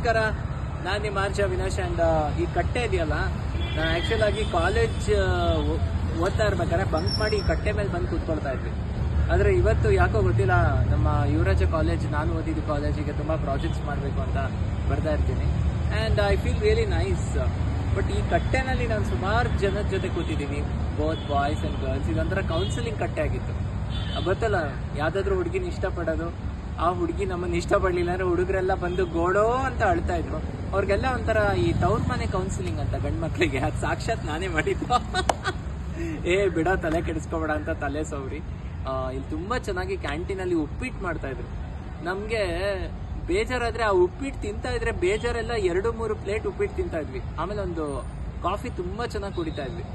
ನಮಸ್ಕಾರ, ನಾನು ನಿಮ್ಮ ಆರ್ಜ ಅವಿನಾಶ್. ಆ್ಯಂಡ್ ಈ ಕಟ್ಟೆ ಇದೆಯಲ್ಲ, ನಾನು ಆ್ಯಕ್ಚುಲ್ ಆಗಿ ಕಾಲೇಜ್ ಓದ್ತಾ ಇರ್ಬೇಕಾದ್ರೆ ಬಂಕ್ ಮಾಡಿ ಈ ಕಟ್ಟೆ ಮೇಲೆ ಬಂದು ಕೂತ್ಕೊಳ್ತಾ ಇದ್ವಿ. ಆದರೆ ಇವತ್ತು ಯಾಕೋ ಗೊತ್ತಿಲ್ಲ, ನಮ್ಮ ಯುವರಾಜ ಕಾಲೇಜ್, ನಾನು ಓದಿದ್ದು ಕಾಲೇಜಿಗೆ ತುಂಬ ಪ್ರಾಜೆಕ್ಟ್ಸ್ ಮಾಡಬೇಕು ಅಂತ ಬರ್ತಾ ಇರ್ತೀನಿ. And I feel really nice. But ಈ ಕಟ್ಟೆನಲ್ಲಿ ನಾನು ಸುಮಾರು ಜನದ ಜೊತೆ ಕೂತಿದ್ದೀನಿ, ಬೋತ್ ಬಾಯ್ಸ್ ಆ್ಯಂಡ್ ಗರ್ಲ್ಸ್. ಇದೊಂಥರ ಕೌನ್ಸಿಲಿಂಗ್ ಕಟ್ಟೆ ಆಗಿತ್ತು. ಗೊತ್ತಲ್ಲ, ಯಾವುದಾದ್ರೂ ಹುಡುಗಿನ ಇಷ್ಟಪಡೋದು, ಆ ಹುಡುಗಿ ನಮ್ಮನ್ನು ಇಷ್ಟಪಡಲಿಲ್ಲ ಅಂದರೆ ಹುಡುಗರೆಲ್ಲ ಬಂದು ಗೋಡೋ ಅಂತ ಅಳ್ತಾ ಇದ್ರು. ಅವ್ರಿಗೆಲ್ಲ ಒಂಥರ ಈ ತವ್ರ ಮನೆ ಕೌನ್ಸಿಲಿಂಗ್ ಅಂತ ಗಂಡು ಮಕ್ಕಳಿಗೆ, ಅದು ಸಾಕ್ಷಾತ್ ನಾನೇ ಮಾಡಿದ್ದು. ಬಿಡೋ, ತಲೆ ಕೆಡಿಸ್ಕೊಬೇಡ ಅಂತ ತಲೆ ಸೌರಿ. ಇಲ್ಲಿ ತುಂಬ ಚೆನ್ನಾಗಿ ಕ್ಯಾಂಟೀನಲ್ಲಿ ಉಪ್ಪಿಟ್ಟು ಮಾಡ್ತಾಯಿದ್ರು. ನಮಗೆ ಬೇಜಾರಾದರೆ ಆ ಉಪ್ಪಿಟ್ಟು ತಿಂತಾ ಇದ್ರೆ ಬೇಜಾರೆಲ್ಲ 2-3 ಪ್ಲೇಟ್ ಉಪ್ಪಿಟ್ಟು ತಿಂತಾ ಇದ್ವಿ. ಆಮೇಲೆ ಒಂದು ಕಾಫಿ ತುಂಬ ಚೆನ್ನಾಗಿ ಕುಡಿತಾ ಇದ್ವಿ.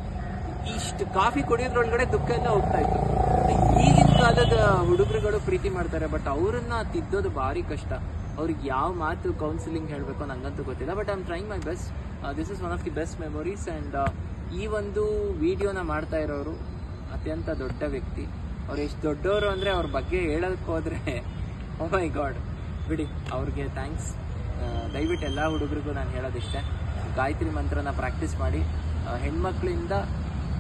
ಇಷ್ಟು ಕಾಫಿ ಕುಡಿಯೋದ್ರೊಳಗಡೆ ದುಃಖ ಎಲ್ಲ ಹೋಗ್ತಾ ಇತ್ತು. ಈಗಿನ ಕಾಲದ ಹುಡುಗರುಗಳು ಪ್ರೀತಿ ಮಾಡ್ತಾರೆ, ಬಟ್ ಅವ್ರನ್ನ ತಿದ್ದೋದು ಭಾರಿ ಕಷ್ಟ. ಅವ್ರಿಗೆ ಯಾವ ಮಾತು ಕೌನ್ಸಿಲಿಂಗ್ ಹೇಳಬೇಕು ನಂಗಂತೂ ಗೊತ್ತಿಲ್ಲ. But I am trying my best. This is one of the best memories. And ಈ ಒಂದು ವಿಡಿಯೋನ ಮಾಡ್ತಾ ಇರೋರು ಅತ್ಯಂತ ದೊಡ್ಡ ವ್ಯಕ್ತಿ. ಅವ್ರು ಎಷ್ಟು ದೊಡ್ಡವರು ಅಂದರೆ ಅವ್ರ ಬಗ್ಗೆ ಹೇಳೋದಕ್ಕೆ ಹೋದರೆ ಓ ಮೈ ಗಾಡ್, ಬಿಡಿ, ಅವ್ರಿಗೆ ಥ್ಯಾಂಕ್ಸ್. ದಯವಿಟ್ಟು ಎಲ್ಲ ಹುಡುಗರಿಗೂ ನಾನು ಹೇಳೋದಿಷ್ಟೇ, ಗಾಯತ್ರಿ ಮಂತ್ರನ ಪ್ರಾಕ್ಟೀಸ್ ಮಾಡಿ. ಹೆಣ್ಮಕ್ಳಿಂದ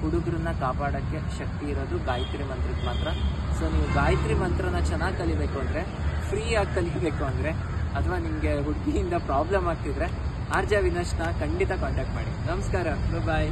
ಹುಡುಗರನ್ನ ಕಾಪಾಡೋಕ್ಕೆ ಶಕ್ತಿ ಇರೋದು ಗಾಯತ್ರಿ ಮಂತ್ರಕ್ಕೆ ಮಾತ್ರ. ಸೊ ನೀವು ಗಾಯತ್ರಿ ಮಂತ್ರನ ಚೆನ್ನಾಗಿ ಕಲಿಬೇಕು ಅಂದರೆ, ಫ್ರೀಯಾಗಿ ಕಲಿಬೇಕು ಅಂದರೆ, ಅಥವಾ ನಿಮಗೆ ಹುಡುಗಿಯಿಂದ ಪ್ರಾಬ್ಲಮ್ ಆಗ್ತಿದ್ರೆ ಆರ್ಜ ಅವಿನಾಶ್ನ ಖಂಡಿತ ಕಾಂಟ್ಯಾಕ್ಟ್ ಮಾಡಿ. ನಮಸ್ಕಾರ, ಬಾಯ್.